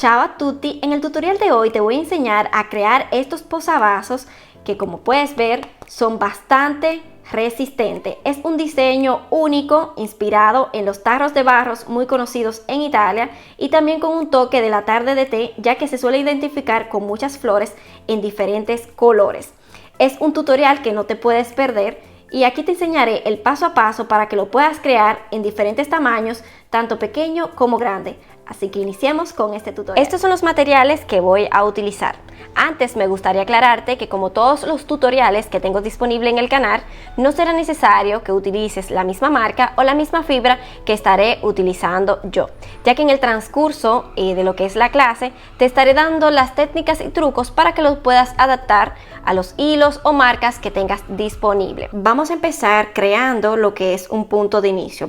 Ciao a tutti, en el tutorial de hoy te voy a enseñar a crear estos posavasos que, como puedes ver, son bastante resistentes. Es un diseño único inspirado en los tarros de barros muy conocidos en Italia y también con un toque de la tarde de té, ya que se suele identificar con muchas flores en diferentes colores. Es un tutorial que no te puedes perder y aquí te enseñaré el paso a paso para que lo puedas crear en diferentes tamaños, tanto pequeño como grande. Así que iniciemos con este tutorial. Estos son los materiales que voy a utilizar. Antes me gustaría aclararte que, como todos los tutoriales que tengo disponible en el canal, no será necesario que utilices la misma marca o la misma fibra que estaré utilizando yo, ya que en el transcurso de lo que es la clase te estaré dando las técnicas y trucos para que los puedas adaptar a los hilos o marcas que tengas disponible. Vamos a empezar creando lo que es un punto de inicio.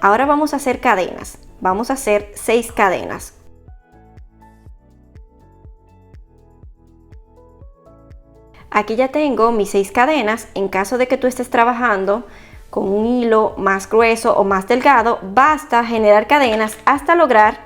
Ahora vamos a hacer cadenas. Vamos a hacer 6 cadenas. Aquí ya tengo mis 6 cadenas. En caso de que tú estés trabajando con un hilo más grueso o más delgado, basta generar cadenas hasta lograr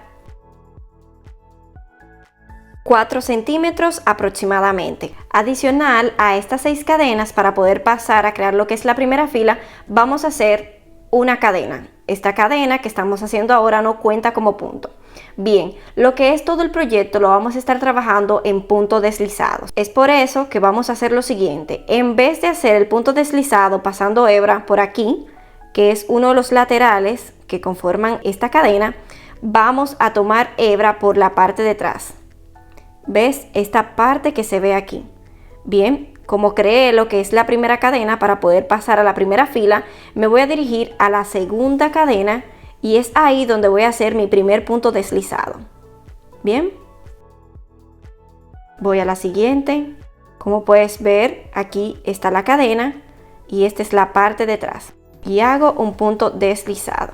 4 centímetros aproximadamente. Adicional a estas 6 cadenas, para poder pasar a crear lo que es la primera fila, vamos a hacer una cadena. Esta cadena que estamos haciendo ahora no cuenta como punto. Bien, lo que es todo el proyecto lo vamos a estar trabajando en puntos deslizados. Es por eso que vamos a hacer lo siguiente. En vez de hacer el punto deslizado pasando hebra por aquí, que es uno de los laterales que conforman esta cadena, vamos a tomar hebra por la parte de atrás. ¿Ves? Esta parte que se ve aquí. Bien, como creé lo que es la primera cadena, para poder pasar a la primera fila, me voy a dirigir a la segunda cadena y es ahí donde voy a hacer mi primer punto deslizado. Bien, voy a la siguiente. Como puedes ver, aquí está la cadena y esta es la parte de atrás. Y hago un punto deslizado.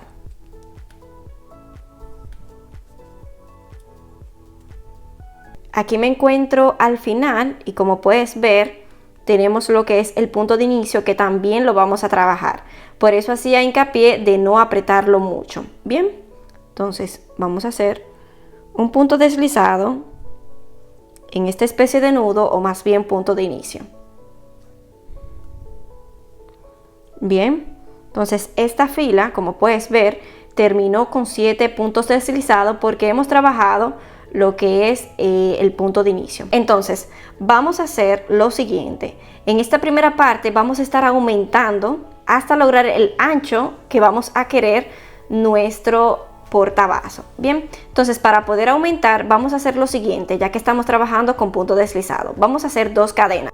Aquí me encuentro al final y, como puedes ver, tenemos lo que es el punto de inicio, que también lo vamos a trabajar. Por eso hacía hincapié de no apretarlo mucho. Bien, entonces vamos a hacer un punto deslizado en esta especie de nudo, o más bien punto de inicio. Bien, entonces esta fila, como puedes ver, terminó con 7 puntos deslizados porque hemos trabajado lo que es el punto de inicio. Entonces vamos a hacer lo siguiente. En esta primera parte vamos a estar aumentando hasta lograr el ancho que vamos a querer nuestro portavaso. Bien, entonces para poder aumentar vamos a hacer lo siguiente. Ya que estamos trabajando con punto deslizado, vamos a hacer 2 cadenas.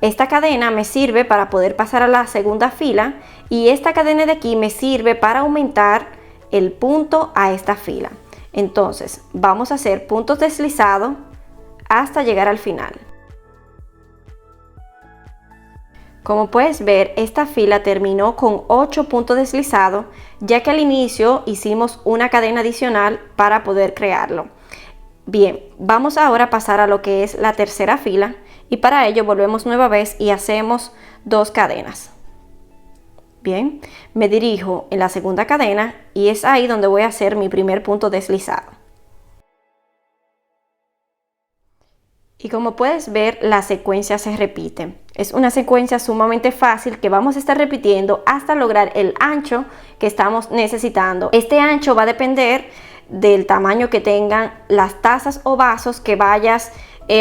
Esta cadena me sirve para poder pasar a la segunda fila y esta cadena de aquí me sirve para aumentar el punto a esta fila. Entonces vamos a hacer puntos deslizados hasta llegar al final. Como puedes ver, esta fila terminó con 8 puntos deslizados, ya que al inicio hicimos una cadena adicional para poder crearlo. Bien, vamos ahora a pasar a lo que es la tercera fila y para ello volvemos nueva vez y hacemos 2 cadenas. Bien, me dirijo en la segunda cadena y es ahí donde voy a hacer mi primer punto deslizado. Y como puedes ver, la secuencia se repite. Es una secuencia sumamente fácil que vamos a estar repitiendo hasta lograr el ancho que estamos necesitando. Este ancho va a depender del tamaño que tengan las tazas o vasos que vayas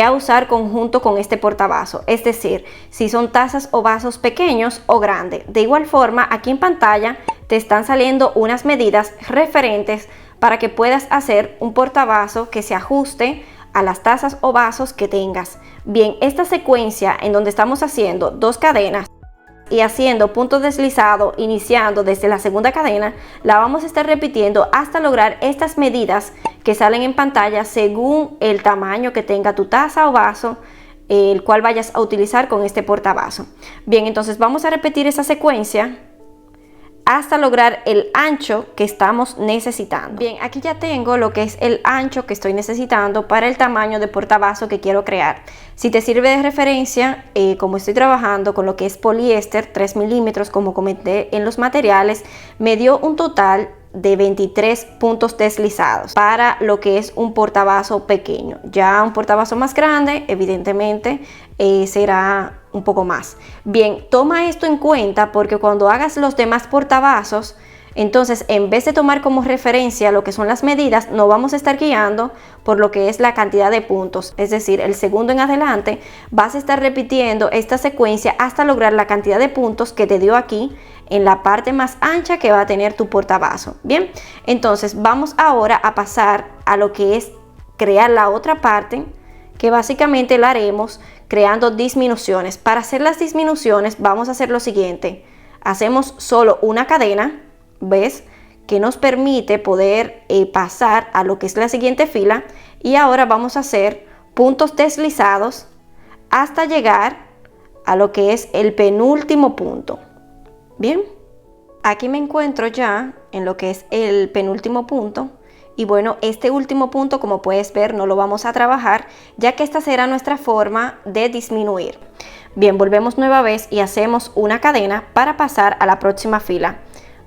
a usar conjunto con este portavasos, es decir, si son tazas o vasos pequeños o grandes. De igual forma, aquí en pantalla te están saliendo unas medidas referentes para que puedas hacer un portavasos que se ajuste a las tazas o vasos que tengas. Bien, esta secuencia en donde estamos haciendo 2 cadenas y haciendo puntos deslizados iniciando desde la segunda cadena, la vamos a estar repitiendo hasta lograr estas medidas que salen en pantalla según el tamaño que tenga tu taza o vaso, el cual vayas a utilizar con este portavasos. Bien, entonces vamos a repetir esa secuencia hasta lograr el ancho que estamos necesitando. Bien, aquí ya tengo lo que es el ancho que estoy necesitando para el tamaño de portavasos que quiero crear. Si te sirve de referencia, como estoy trabajando con lo que es poliéster 3 milímetros, como comenté en los materiales, me dio un total de 23 puntos deslizados para lo que es un portavasos pequeño. Ya un portavasos más grande, evidentemente, será un poco más. Bien, toma esto en cuenta porque cuando hagas los demás portavasos, entonces en vez de tomar como referencia lo que son las medidas, nos vamos a estar guiando por lo que es la cantidad de puntos. Es decir, el segundo en adelante vas a estar repitiendo esta secuencia hasta lograr la cantidad de puntos que te dio aquí en la parte más ancha que va a tener tu portavasos. Bien, entonces vamos ahora a pasar a lo que es crear la otra parte, que básicamente la haremos creando disminuciones. Para hacer las disminuciones vamos a hacer lo siguiente: hacemos solo una cadena, ¿ves? Que nos permite poder pasar a lo que es la siguiente fila, y ahora vamos a hacer puntos deslizados hasta llegar a lo que es el penúltimo punto. Bien, aquí me encuentro ya en lo que es el penúltimo punto. Y bueno, este último punto, como puedes ver, no lo vamos a trabajar, ya que esta será nuestra forma de disminuir. Bien, volvemos nueva vez y hacemos una cadena para pasar a la próxima fila.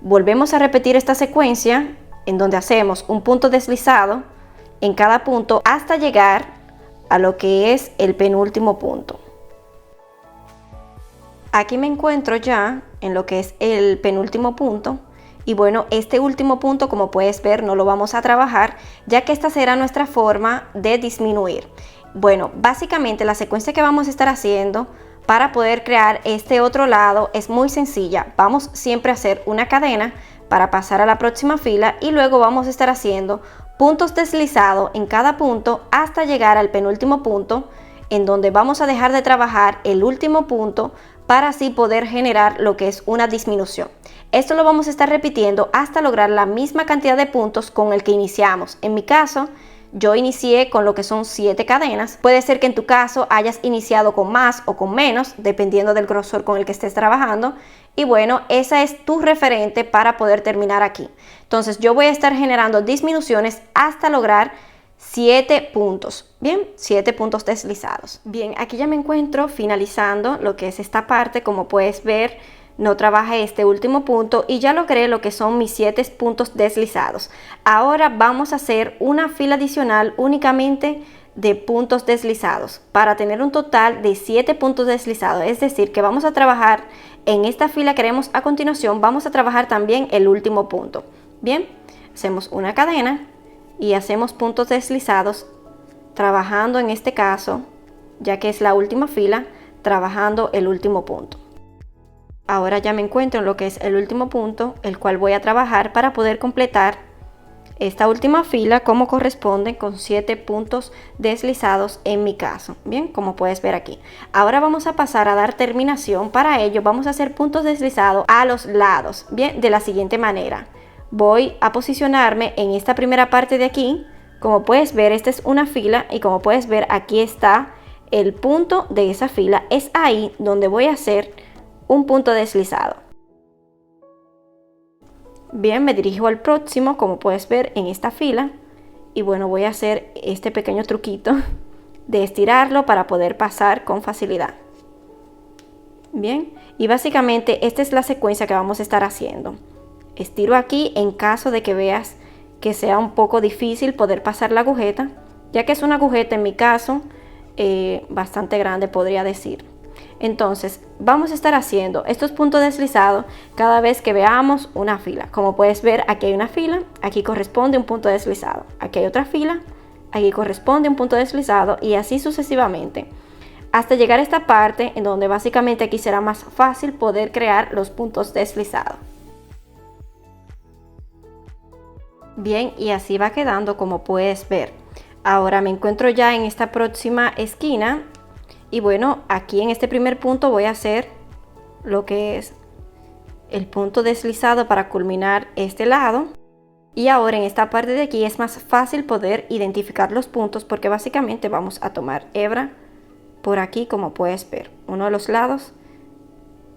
Volvemos a repetir esta secuencia en donde hacemos un punto deslizado en cada punto hasta llegar a lo que es el penúltimo punto. Aquí me encuentro ya en lo que es el penúltimo punto. Y bueno, este último punto, como puedes ver, no lo vamos a trabajar, ya que esta será nuestra forma de disminuir. Bueno, básicamente la secuencia que vamos a estar haciendo para poder crear este otro lado es muy sencilla. Vamos siempre a hacer una cadena para pasar a la próxima fila y luego vamos a estar haciendo puntos deslizados en cada punto hasta llegar al penúltimo punto, en donde vamos a dejar de trabajar el último punto para así poder generar lo que es una disminución. Esto lo vamos a estar repitiendo hasta lograr la misma cantidad de puntos con el que iniciamos. En mi caso, yo inicié con lo que son 7 cadenas. Puede ser que en tu caso hayas iniciado con más o con menos, dependiendo del grosor con el que estés trabajando. Y bueno, esa es tu referente para poder terminar aquí. Entonces yo voy a estar generando disminuciones hasta lograr 7 puntos. Bien, 7 puntos deslizados. Bien, aquí ya me encuentro finalizando lo que es esta parte. Como puedes ver, no trabajé este último punto y ya logré lo que son mis 7 puntos deslizados. Ahora vamos a hacer una fila adicional únicamente de puntos deslizados para tener un total de 7 puntos deslizados. Es decir, que vamos a trabajar en esta fila que haremos a continuación, vamos a trabajar también el último punto. Bien, hacemos una cadena y hacemos puntos deslizados, trabajando en este caso, ya que es la última fila, trabajando el último punto. Ahora ya me encuentro en lo que es el último punto, el cual voy a trabajar para poder completar esta última fila como corresponde, con 7 puntos deslizados en mi caso. Bien, como puedes ver aquí. Ahora vamos a pasar a dar terminación. Para ello vamos a hacer puntos deslizados a los lados. Bien, de la siguiente manera. Voy a posicionarme en esta primera parte de aquí. Como puedes ver, esta es una fila y como puedes ver, aquí está el punto de esa fila. Es ahí donde voy a hacer un punto deslizado. Bien, me dirijo al próximo, como puedes ver, en esta fila. Y bueno, voy a hacer este pequeño truquito de estirarlo para poder pasar con facilidad. Bien, y básicamente esta es la secuencia que vamos a estar haciendo. Estiro aquí en caso de que veas que sea un poco difícil poder pasar la agujeta, ya que es una agujeta en mi caso bastante grande, podría decir. Entonces vamos a estar haciendo estos puntos deslizados cada vez que veamos una fila. Como puedes ver, aquí hay una fila, aquí corresponde un punto deslizado, aquí hay otra fila, aquí corresponde un punto deslizado y así sucesivamente, hasta llegar a esta parte en donde básicamente aquí será más fácil poder crear los puntos deslizados. Bien, y así va quedando, como puedes ver. Ahora me encuentro ya en esta próxima esquina y bueno, aquí en este primer punto voy a hacer lo que es el punto deslizado para culminar este lado. Y ahora en esta parte de aquí es más fácil poder identificar los puntos porque básicamente vamos a tomar hebra por aquí, como puedes ver, uno de los lados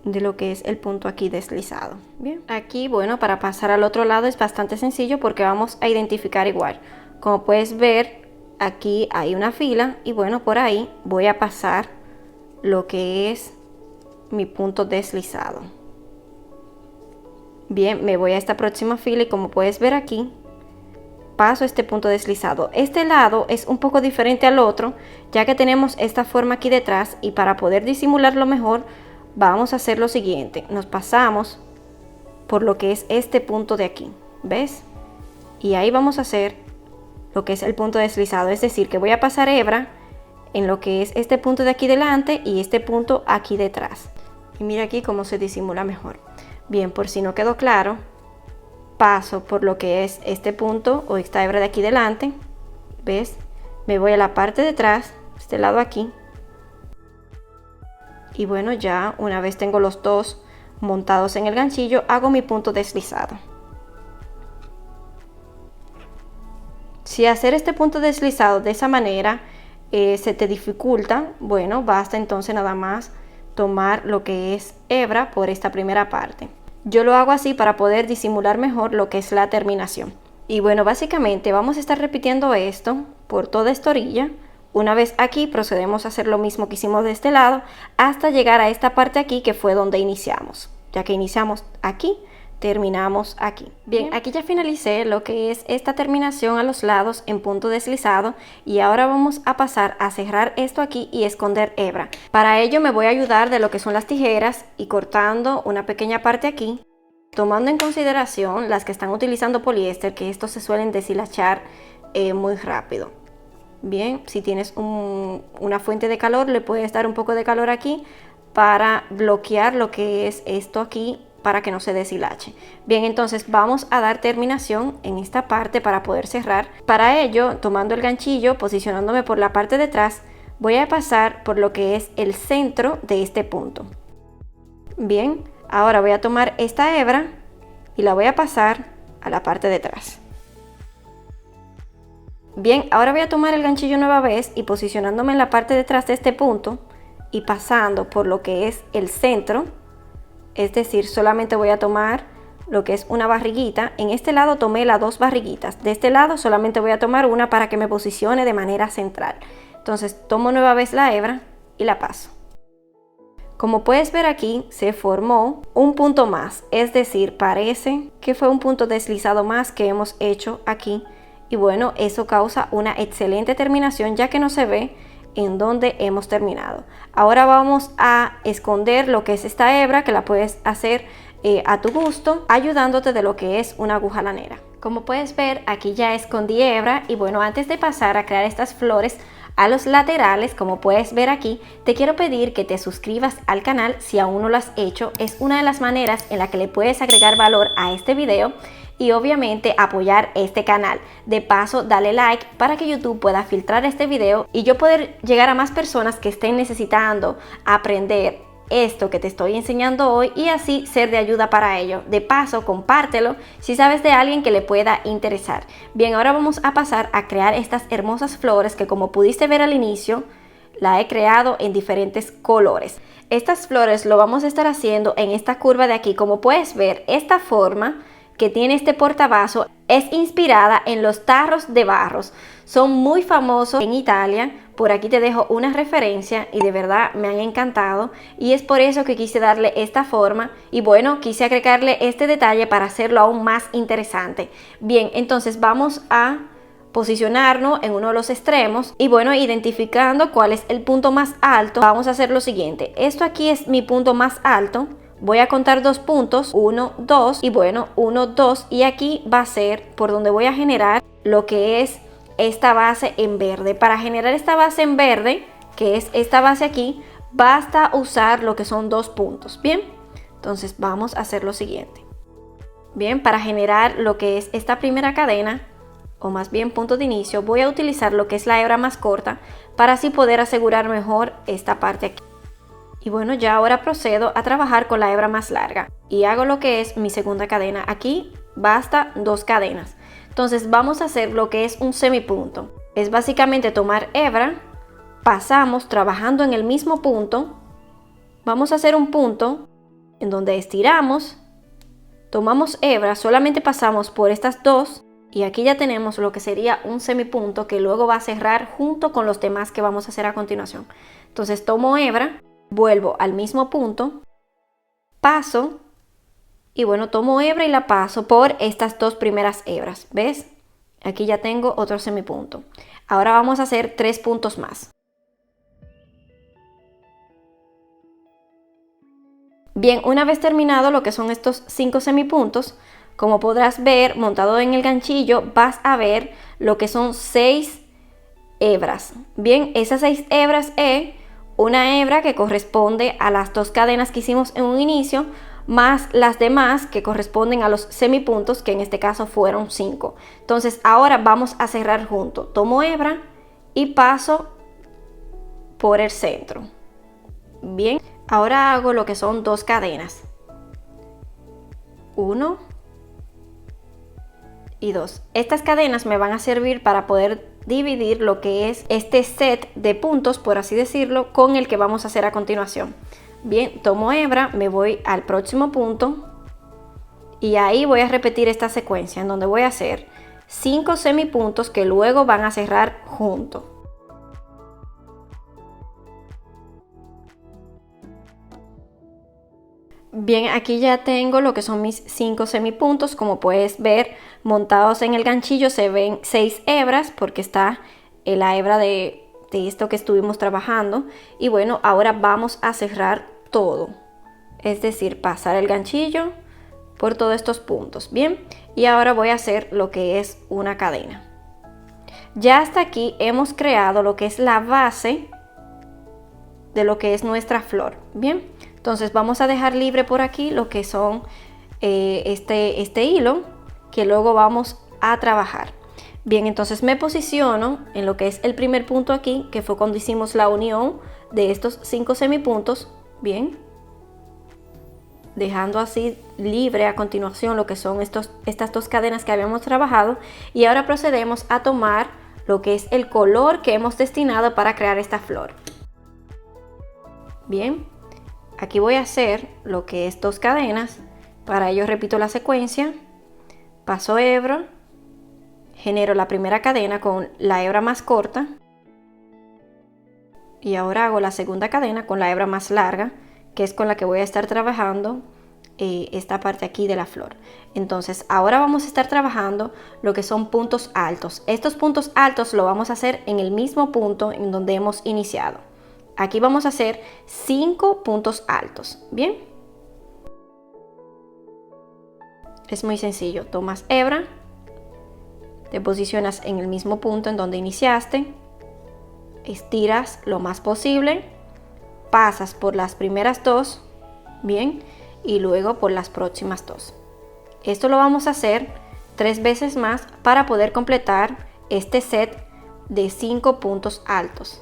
de lo que es el punto aquí deslizado. Bien, aquí, bueno, para pasar al otro lado es bastante sencillo porque vamos a identificar igual. Como puedes ver, aquí hay una fila y bueno, por ahí voy a pasar lo que es mi punto deslizado. Bien, me voy a esta próxima fila y como puedes ver aquí, paso este punto deslizado. Este lado es un poco diferente al otro, ya que tenemos esta forma aquí detrás, y para poder disimularlo mejor, vamos a hacer lo siguiente. Nos pasamos por lo que es este punto de aquí, ¿ves? Y ahí vamos a hacer lo que es el punto deslizado, es decir, que voy a pasar hebra en lo que es este punto de aquí delante y este punto aquí detrás. Y mira aquí cómo se disimula mejor. Bien, por si no quedó claro, paso por lo que es este punto o esta hebra de aquí delante, ¿ves? Me voy a la parte de atrás, este lado aquí. Y bueno, ya una vez tengo los dos montados en el ganchillo, hago mi punto deslizado. Si hacer este punto deslizado de esa manera se te dificulta, bueno, basta entonces nada más tomar lo que es hebra por esta primera parte. Yo lo hago así para poder disimular mejor lo que es la terminación. Y bueno, básicamente vamos a estar repitiendo esto por toda esta orilla. Una vez aquí procedemos a hacer lo mismo que hicimos de este lado hasta llegar a esta parte aquí que fue donde iniciamos. Ya que iniciamos aquí, terminamos aquí. Bien, aquí ya finalicé lo que es esta terminación a los lados en punto deslizado y ahora vamos a pasar a cerrar esto aquí y esconder hebra. Para ello me voy a ayudar de lo que son las tijeras y cortando una pequeña parte aquí, tomando en consideración las que están utilizando poliéster, que estos se suelen deshilachar muy rápido. Bien, si tienes una fuente de calor, le puedes dar un poco de calor aquí para bloquear lo que es esto aquí para que no se deshilache. Bien, entonces vamos a dar terminación en esta parte para poder cerrar. Para ello, tomando el ganchillo, posicionándome por la parte de atrás, voy a pasar por lo que es el centro de este punto. Bien, ahora voy a tomar esta hebra y la voy a pasar a la parte de atrás. Bien, ahora voy a tomar el ganchillo nueva vez y posicionándome en la parte de atrás de este punto y pasando por lo que es el centro, es decir, solamente voy a tomar lo que es una barriguita. En este lado tomé las dos barriguitas, de este lado solamente voy a tomar una para que me posicione de manera central. Entonces tomo nueva vez la hebra y la paso. Como puedes ver aquí se formó un punto más, es decir, parece que fue un punto deslizado más que hemos hecho aquí. Y bueno, eso causa una excelente terminación ya que no se ve en donde hemos terminado. Ahora vamos a esconder lo que es esta hebra, que la puedes hacer a tu gusto, ayudándote de lo que es una aguja lanera. Como puedes ver, aquí ya escondí hebra y bueno, antes de pasar a crear estas flores a los laterales, como puedes ver aquí, te quiero pedir que te suscribas al canal si aún no lo has hecho. Es una de las maneras en la que le puedes agregar valor a este video y obviamente apoyar este canal. De paso, dale like para que YouTube pueda filtrar este video y yo poder llegar a más personas que estén necesitando aprender esto que te estoy enseñando hoy y así ser de ayuda para ello. De paso, compártelo si sabes de alguien que le pueda interesar. Bien, ahora vamos a pasar a crear estas hermosas flores que, como pudiste ver al inicio, la he creado en diferentes colores. Estas flores lo vamos a estar haciendo en esta curva de aquí. Como puedes ver, esta forma que tiene este portavasos es inspirada en los tarros de barros. Son muy famosos en Italia. Por aquí te dejo una referencia y de verdad me han encantado y es por eso que quise darle esta forma y bueno, quise agregarle este detalle para hacerlo aún más interesante. Bien, entonces vamos a posicionarnos en uno de los extremos y bueno, identificando cuál es el punto más alto, vamos a hacer lo siguiente. Esto aquí es mi punto más alto. Voy a contar dos puntos, 1, 2 y bueno, 1, 2 y aquí va a ser por donde voy a generar lo que es esta base en verde. Para generar esta base en verde, que es esta base aquí, basta usar lo que son dos puntos. Bien, entonces vamos a hacer lo siguiente. Bien, para generar lo que es esta primera cadena, o más bien punto de inicio, voy a utilizar lo que es la hebra más corta para así poder asegurar mejor esta parte aquí. Y bueno, ya ahora procedo a trabajar con la hebra más larga y hago lo que es mi segunda cadena. Aquí basta dos cadenas. Entonces vamos a hacer lo que es un semipunto. Es básicamente tomar hebra, pasamos trabajando en el mismo punto, vamos a hacer un punto en donde estiramos, tomamos hebra, solamente pasamos por estas dos y aquí ya tenemos lo que sería un semipunto que luego va a cerrar junto con los demás que vamos a hacer a continuación. Entonces tomo hebra, vuelvo al mismo punto, paso y bueno, tomo hebra y la paso por estas dos primeras hebras, ¿ves? Aquí ya tengo otro semipunto. Ahora vamos a hacer 3 puntos más. Bien, una vez terminado lo que son estos 5 semipuntos, como podrás ver, montado en el ganchillo, vas a ver lo que son 6 hebras. Bien, esas 6 hebras es una hebra que corresponde a las 2 cadenas que hicimos en un inicio, más las demás que corresponden a los semipuntos, que en este caso fueron 5. Entonces ahora vamos a cerrar junto. Tomo hebra y paso por el centro. Bien, ahora hago lo que son 2 cadenas. 1 y 2. Estas cadenas me van a servir para poder dividir lo que es este set de puntos, por así decirlo, con el que vamos a hacer a continuación. Bien, tomo hebra, me voy al próximo punto y ahí voy a repetir esta secuencia en donde voy a hacer 5 semipuntos que luego van a cerrar juntos. Bien, aquí ya tengo lo que son mis 5 semipuntos. Como puedes ver, montados en el ganchillo se ven 6 hebras porque está la hebra de esto que estuvimos trabajando. Y bueno, ahora vamos a cerrar todo. Es decir, pasar el ganchillo por todos estos puntos. Bien, y ahora voy a hacer lo que es una cadena. Ya hasta aquí hemos creado lo que es la base de lo que es nuestra flor. Bien, entonces vamos a dejar libre por aquí lo que son este hilo que luego vamos a trabajar. Bien, entonces me posiciono en lo que es el primer punto aquí, que fue cuando hicimos la unión de estos 5 semipuntos. Bien, dejando así libre a continuación lo que son estas 2 cadenas que habíamos trabajado, y ahora procedemos a tomar lo que es el color que hemos destinado para crear esta flor. Bien, aquí voy a hacer lo que es 2 cadenas. Para ello repito la secuencia, paso hebra, genero la primera cadena con la hebra más corta y ahora hago la segunda cadena con la hebra más larga, que es con la que voy a estar trabajando esta parte aquí de la flor. Entonces ahora vamos a estar trabajando lo que son puntos altos. Estos puntos altos lo vamos a hacer en el mismo punto en donde hemos iniciado. Aquí vamos a hacer 5 puntos altos. Bien, es muy sencillo. Tomas hebra, te posicionas en el mismo punto en donde iniciaste, estiras lo más posible, pasas por las primeras 2, bien, y luego por las próximas 2. Esto lo vamos a hacer 3 veces más para poder completar este set de 5 puntos altos.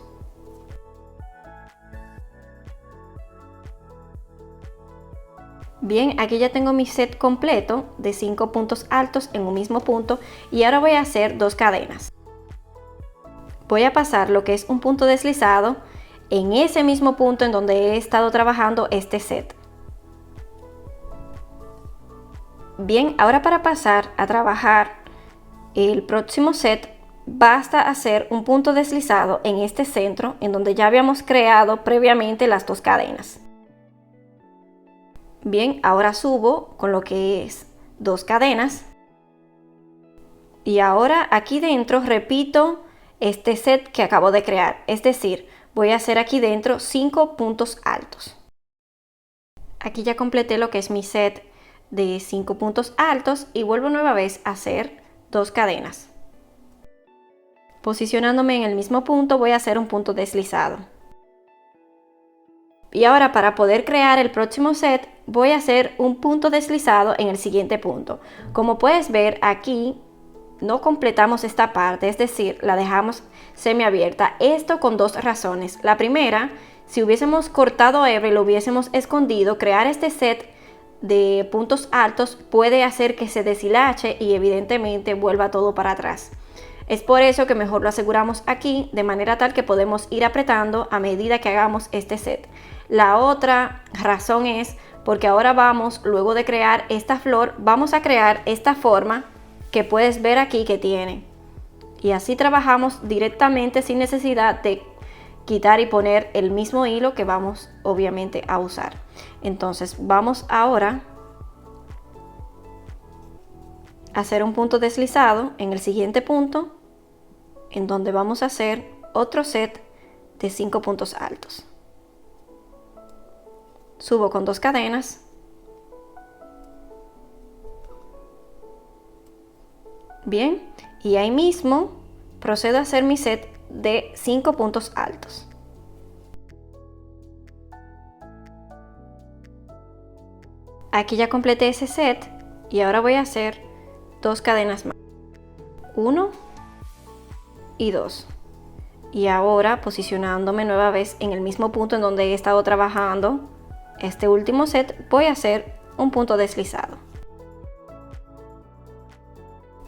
Bien, aquí ya tengo mi set completo de 5 puntos altos en un mismo punto y ahora voy a hacer 2 cadenas. Voy a pasar lo que es un punto deslizado en ese mismo punto en donde he estado trabajando este set. Bien, ahora para pasar a trabajar el próximo set, basta hacer un punto deslizado en este centro en donde ya habíamos creado previamente las 2 cadenas. Bien, ahora subo con lo que es 2 cadenas y ahora aquí dentro repito este set que acabo de crear, es decir, voy a hacer aquí dentro 5 puntos altos. Aquí ya completé lo que es mi set de 5 puntos altos y vuelvo nueva vez a hacer 2 cadenas. Posicionándome en el mismo punto voy a hacer un punto deslizado. Y ahora para poder crear el próximo set voy a hacer un punto deslizado en el siguiente punto. Como puedes ver aquí no completamos esta parte, es decir, la dejamos semiabierta. Esto con 2 razones. La primera, si hubiésemos cortado hebra y lo hubiésemos escondido, crear este set de puntos altos puede hacer que se deshilache y evidentemente vuelva todo para atrás. Es por eso que mejor lo aseguramos aquí, de manera tal que podemos ir apretando a medida que hagamos este set. La otra razón es porque ahora vamos, luego de crear esta flor, vamos a crear esta forma que puedes ver aquí que tiene. Y así trabajamos directamente sin necesidad de quitar y poner el mismo hilo que vamos obviamente a usar. Entonces vamos ahora a hacer un punto deslizado en el siguiente punto, en donde vamos a hacer otro set de 5 puntos altos. Subo con 2 cadenas. Bien, y ahí mismo procedo a hacer mi set de 5 puntos altos. Aquí ya completé ese set y ahora voy a hacer 2 cadenas más. 1 y 2. Y ahora posicionándome nueva vez en el mismo punto en donde he estado trabajando este último set, voy a hacer un punto deslizado.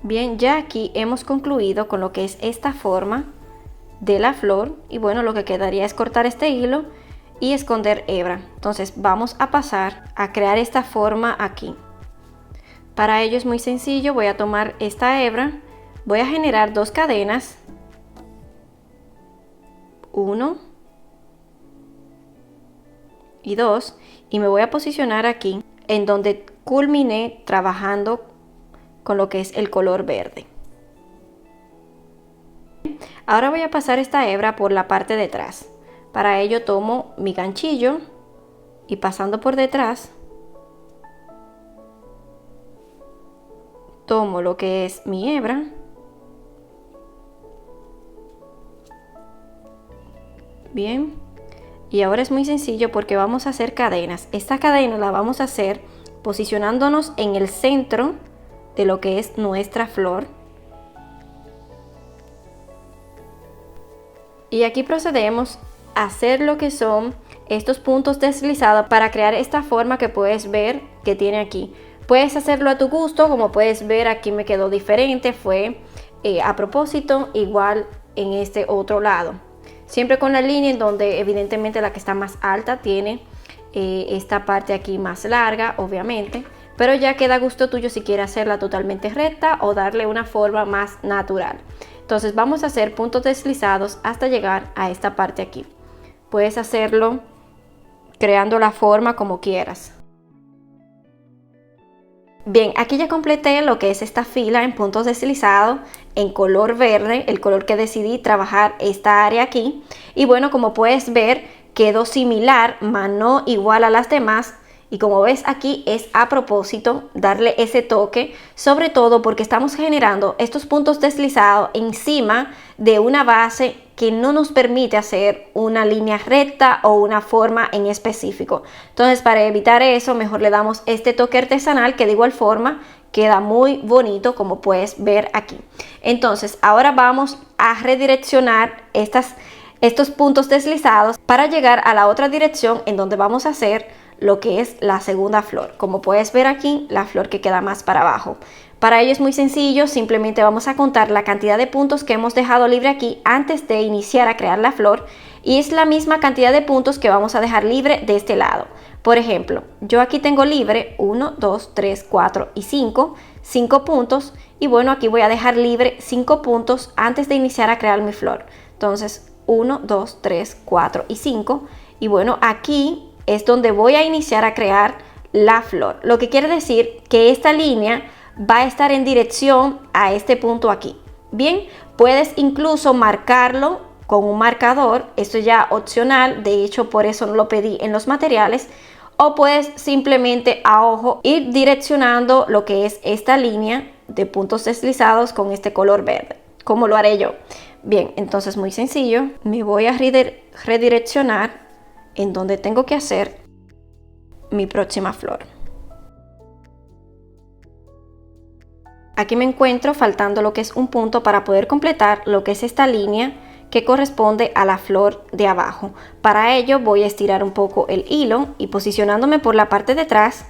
Bien, ya aquí hemos concluido con lo que es esta forma de la flor y bueno, lo que quedaría es cortar este hilo y esconder hebra. Entonces vamos a pasar a crear esta forma aquí. Para ello es muy sencillo, voy a tomar esta hebra, voy a generar 2 cadenas, 1 y 2, y me voy a posicionar aquí en donde culminé trabajando con lo que es el color verde. Ahora voy a pasar esta hebra por la parte de atrás. Para ello tomo mi ganchillo y pasando por detrás tomo lo que es mi hebra bien, y ahora es muy sencillo porque vamos a hacer cadenas. Esta cadena la vamos a hacer posicionándonos en el centro de lo que es nuestra flor. Y aquí procedemos a hacer lo que son estos puntos deslizados para crear esta forma que puedes ver que tiene aquí. Puedes hacerlo a tu gusto, como puedes ver aquí me quedó diferente, fue a propósito, igual en este otro lado. Siempre con la línea en donde evidentemente la que está más alta tiene esta parte aquí más larga, obviamente. Pero ya queda a gusto tuyo si quieres hacerla totalmente recta o darle una forma más natural. Entonces vamos a hacer puntos deslizados hasta llegar a esta parte aquí. Puedes hacerlo creando la forma como quieras. Bien, aquí ya completé lo que es esta fila en puntos deslizados en color verde, el color que decidí trabajar esta área aquí. Y bueno, como puedes ver, quedó similar, mas no igual a las demás. Y como ves aquí es a propósito darle ese toque, sobre todo porque estamos generando estos puntos deslizados encima de una base que no nos permite hacer una línea recta o una forma en específico. Entonces para evitar eso mejor le damos este toque artesanal que de igual forma queda muy bonito como puedes ver aquí. Entonces ahora vamos a redireccionar estos puntos deslizados para llegar a la otra dirección en donde vamos a hacer lo que es la segunda flor. Como puedes ver aquí, la flor que queda más para abajo. Para ello es muy sencillo, simplemente vamos a contar la cantidad de puntos que hemos dejado libre aquí antes de iniciar a crear la flor y es la misma cantidad de puntos que vamos a dejar libre de este lado. Por ejemplo, yo aquí tengo libre 1, 2, 3, 4 y 5 puntos y bueno, aquí voy a dejar libre 5 puntos antes de iniciar a crear mi flor. Entonces 1, 2, 3, 4 y 5 y bueno, aquí es donde voy a iniciar a crear la flor. Lo que quiere decir que esta línea va a estar en dirección a este punto aquí. Bien, puedes incluso marcarlo con un marcador, esto es ya opcional, de hecho por eso no lo pedí en los materiales, o puedes simplemente a ojo ir direccionando lo que es esta línea de puntos deslizados con este color verde, como lo haré yo. Bien, entonces muy sencillo, me voy a redireccionar en donde tengo que hacer mi próxima flor. Aquí me encuentro faltando lo que es un punto para poder completar lo que es esta línea que corresponde a la flor de abajo. Para ello voy a estirar un poco el hilo y posicionándome por la parte de atrás,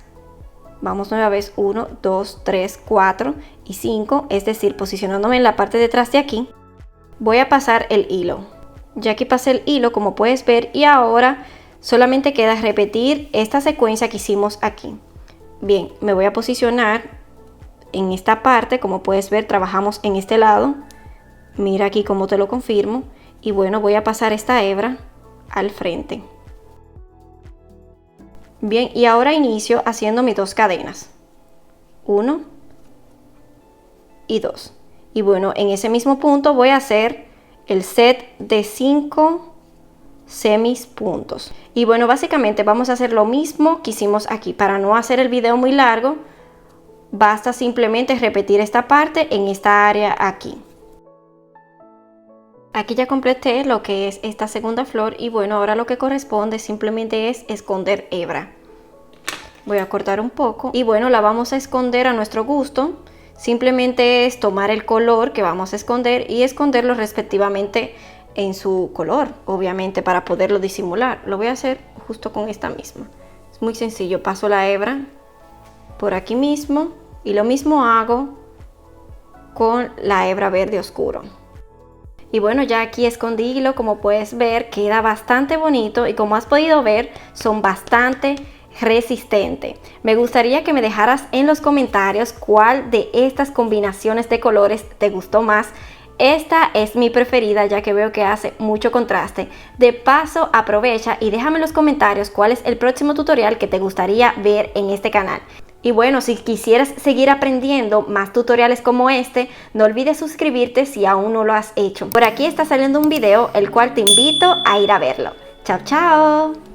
vamos nueva vez 1, 2, 3, 4 y 5, es decir, posicionándome en la parte de atrás de aquí, voy a pasar el hilo. Ya aquí pasé el hilo como puedes ver y ahora Solamente queda repetir esta secuencia que hicimos aquí. Bien, me voy a posicionar en esta parte. Como puedes ver, trabajamos en este lado. Mira aquí cómo te lo confirmo. Y bueno, voy a pasar esta hebra al frente. Bien, y ahora inicio haciendo mis 2 cadenas. 1 y 2. Y bueno, en ese mismo punto voy a hacer el set de 5 semipuntos. Y bueno, básicamente vamos a hacer lo mismo que hicimos aquí. Para no hacer el video muy largo, basta simplemente repetir esta parte en esta área aquí. Aquí ya completé lo que es esta segunda flor y bueno, ahora lo que corresponde simplemente es esconder hebra. Voy a cortar un poco y bueno, la vamos a esconder a nuestro gusto. Simplemente es tomar el color que vamos a esconder y esconderlo respectivamente en su color, obviamente, para poderlo disimular. Lo voy a hacer justo con esta misma. Es muy sencillo, paso la hebra por aquí mismo y lo mismo hago con la hebra verde oscuro. Y bueno, ya aquí escondílo, como puedes ver, queda bastante bonito y como has podido ver, son bastante resistentes. Me gustaría que me dejaras en los comentarios cuál de estas combinaciones de colores te gustó más. Esta es mi preferida ya que veo que hace mucho contraste. De paso, aprovecha y déjame en los comentarios cuál es el próximo tutorial que te gustaría ver en este canal. Y bueno, si quisieras seguir aprendiendo más tutoriales como este, no olvides suscribirte si aún no lo has hecho. Por aquí está saliendo un video el cual te invito a ir a verlo. Chao, chao.